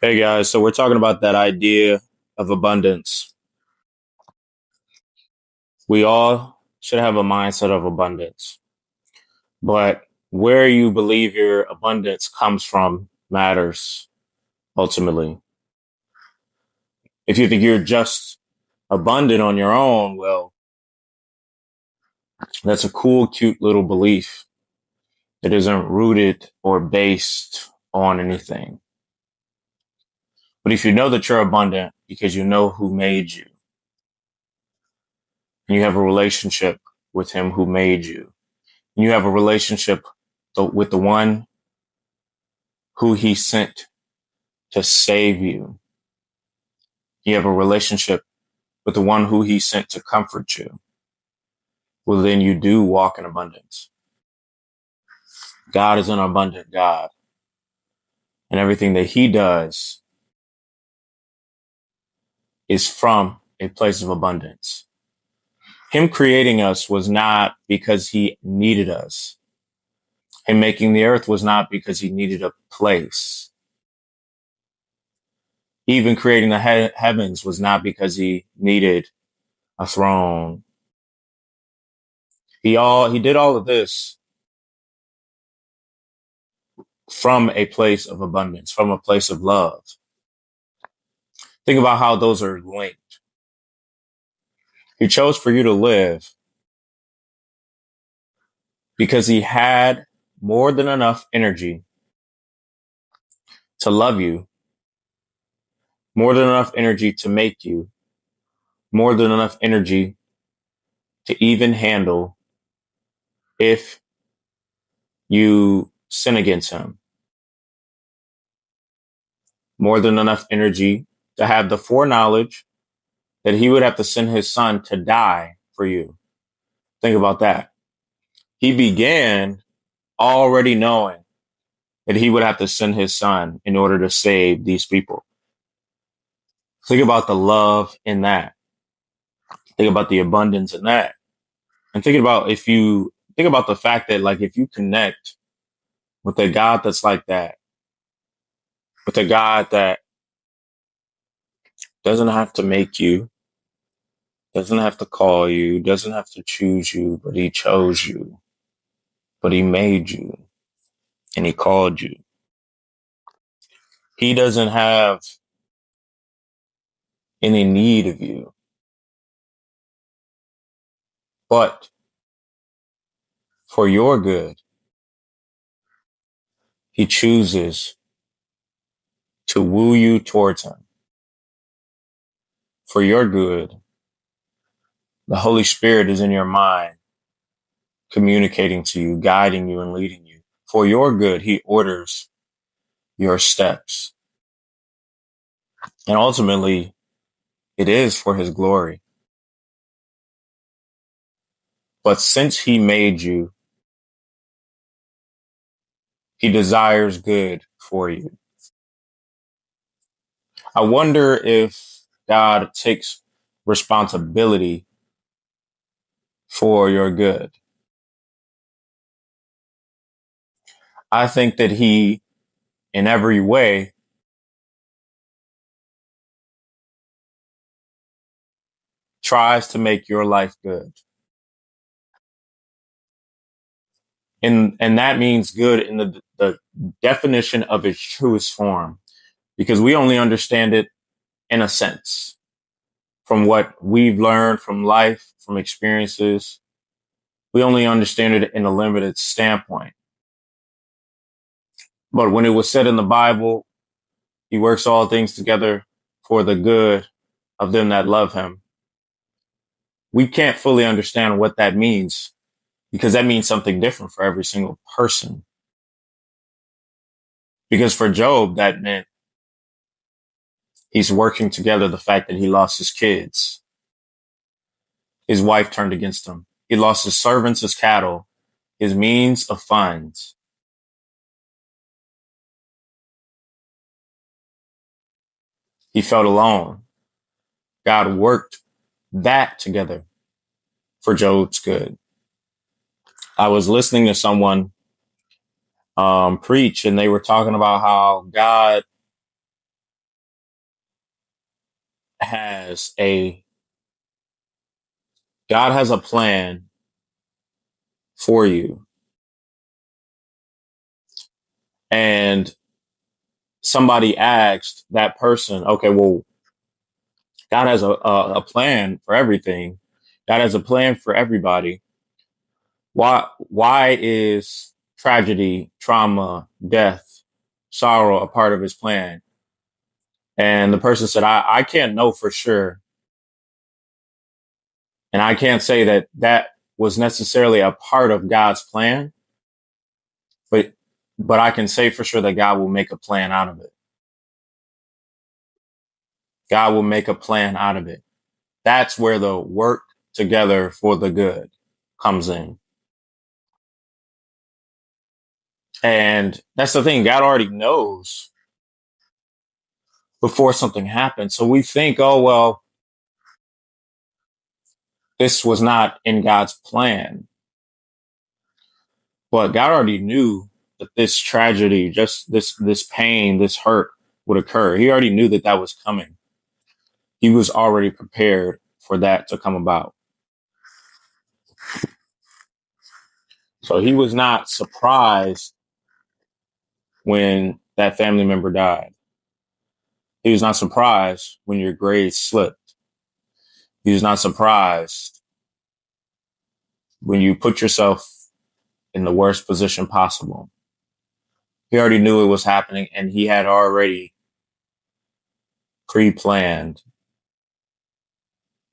Hey guys, so we're talking about that idea of abundance. We all should have a mindset of abundance, but where you believe your abundance comes from matters ultimately. If you think you're just abundant on your own, well, that's a cool, cute little belief that isn't rooted or based on anything. But if you know that you're abundant because you know who made you and you have a relationship with him who made you, and you have a relationship with the one who he sent to save you. You have a relationship with the one who he sent to comfort you. Well, then you do walk in abundance. God is an abundant God, and everything that he does is from a place of abundance. Him creating us was not because he needed us. Him making the earth was not because he needed a place. Even creating the heavens was not because he needed a throne. He did all of this from a place of abundance, from a place of love. Think about how those are linked. He chose for you to live because he had more than enough energy to love you, more than enough energy to make you, more than enough energy to even handle if you sin against him, more than enough energy to have the foreknowledge that he would have to send his son to die for you. Think about that. He began already knowing that he would have to send his son in order to save these people. Think about the love in that. Think about the abundance in that. And think about if you think about the fact that, like, if you connect with a God that's like that, with a God that doesn't have to make you, doesn't have to call you, doesn't have to choose you, but he chose you, but he made you and he called you. He doesn't have any need of you, but for your good, he chooses to woo you towards him. For your good, the Holy Spirit is in your mind, communicating to you, guiding you, and leading you. For your good, he orders your steps. And ultimately, it is for his glory. But since he made you, he desires good for you. I wonder if God takes responsibility for your good. I think that he, in every way, tries to make your life good. And that means good in the definition of its truest form, because we only understand it in a sense from what we've learned from life, from experiences. We only understand it in a limited standpoint. But when it was said in the Bible, he works all things together for the good of them that love him. We can't fully understand what that means because that means something different for every single person. Because for Job, that meant he's working together the fact that he lost his kids. His wife turned against him. He lost his servants, his cattle, his means of funds. He felt alone. God worked that together for Job's good. I was listening to someone preach, and they were talking about how God has a God has a plan for you. And somebody asked that person, okay, well, God has a plan for everything. God has a plan for everybody. Why is tragedy, trauma, death, sorrow a part of his plan? And the person said, I can't know for sure. And I can't say that that was necessarily a part of God's plan, but I can say for sure that God will make a plan out of it. God will make a plan out of it. That's where the work together for the good comes in. And that's the thing. God already knows before something happens. So we think, oh, well, this was not in God's plan. But God already knew that this tragedy, just this pain, this hurt would occur. He already knew that that was coming. He was already prepared for that to come about. So he was not surprised when that family member died. He was not surprised when your grades slipped. He was not surprised when you put yourself in the worst position possible. He already knew it was happening and he had already pre-planned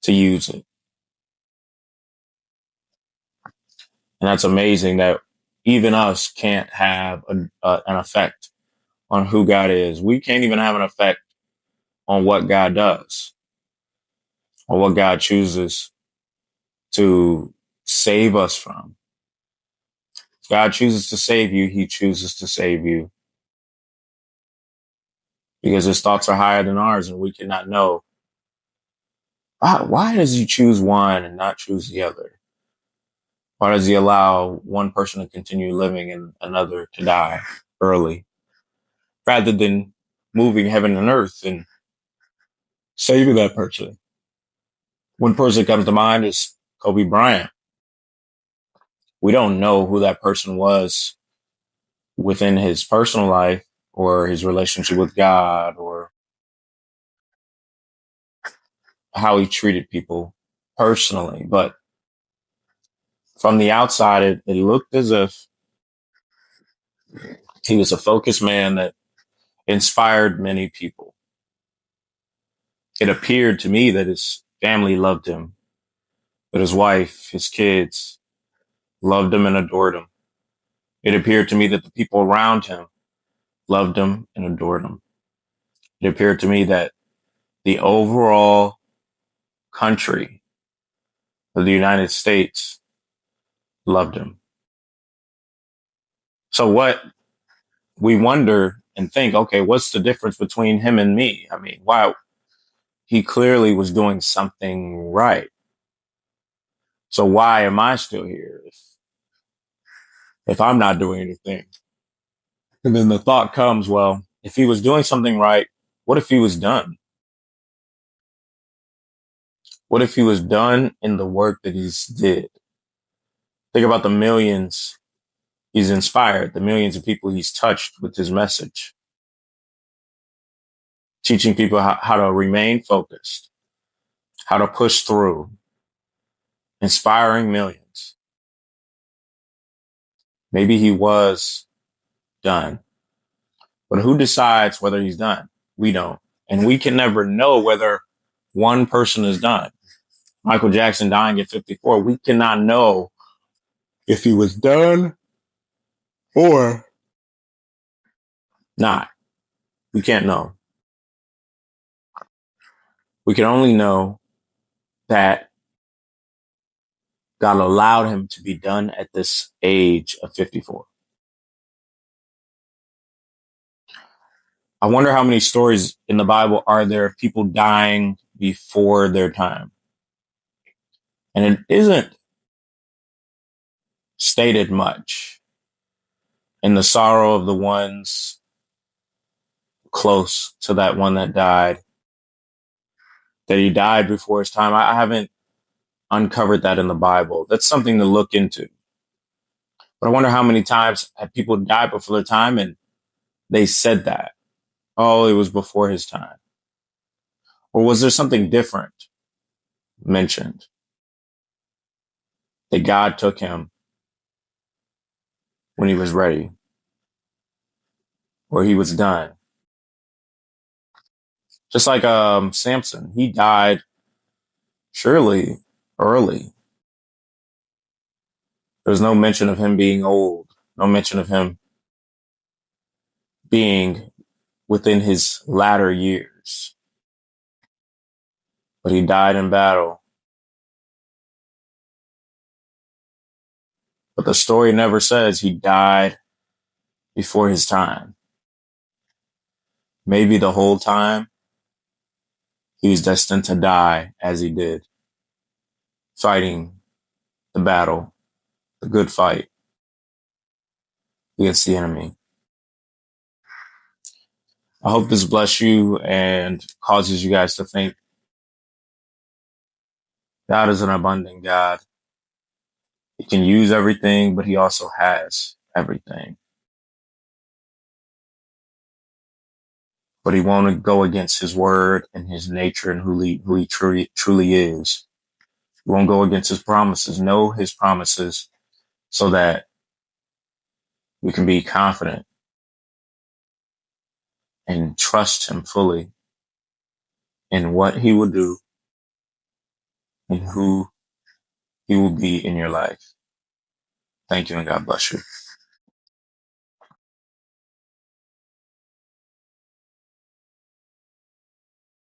to use it. And that's amazing that even us can't have an effect on who God is. We can't even have an effect on what God does or what God chooses to save us from. If God chooses to save you, he chooses to save you because his thoughts are higher than ours and we cannot know. Why does he choose one and not choose the other? Why does he allow one person to continue living and another to die early rather than moving heaven and earth and saving that person? One person that comes to mind is Kobe Bryant. We don't know who that person was within his personal life or his relationship with God or how he treated people personally. But from the outside, it looked as if he was a focused man that inspired many people. It appeared to me that his family loved him, that his wife, his kids loved him and adored him. It appeared to me that the people around him loved him and adored him. It appeared to me that the overall country of the United States loved him. So what we wonder and think, okay, what's the difference between him and me? I mean, wow, he clearly was doing something right. So why am I still here if I'm not doing anything? And then the thought comes, well, if he was doing something right, what if he was done? What if he was done in the work that he's did? Think about the millions he's inspired, the millions of people he's touched with his message, teaching people how to remain focused, how to push through, inspiring millions. Maybe he was done, but who decides whether he's done? We don't. And we can never know whether one person is done. Michael Jackson dying at 54, we cannot know if he was done or not. We can't know. We can only know that God allowed him to be done at this age of 54. I wonder how many stories in the Bible are there of people dying before their time. And it isn't stated much in the sorrow of the ones close to that one that died. that he died before his time. I haven't uncovered that in the Bible. That's something to look into. But I wonder how many times have people died before their time and they said that, oh, it was before his time. Or was there something different mentioned that God took him when he was ready or he was done? Just like Samson, he died surely early. There's no mention of him being old, no mention of him being within his latter years. But he died in battle. But the story never says he died before his time. Maybe the whole time he was destined to die as he did, fighting the battle, the good fight against the enemy. I hope this bless you and causes you guys to think God is an abundant God. He can use everything, but he also has everything. But he won't go against his word and his nature and who he truly is. He won't go against his promises. Know his promises so that we can be confident and trust him fully in what he will do and who he will be in your life. Thank you and God bless you.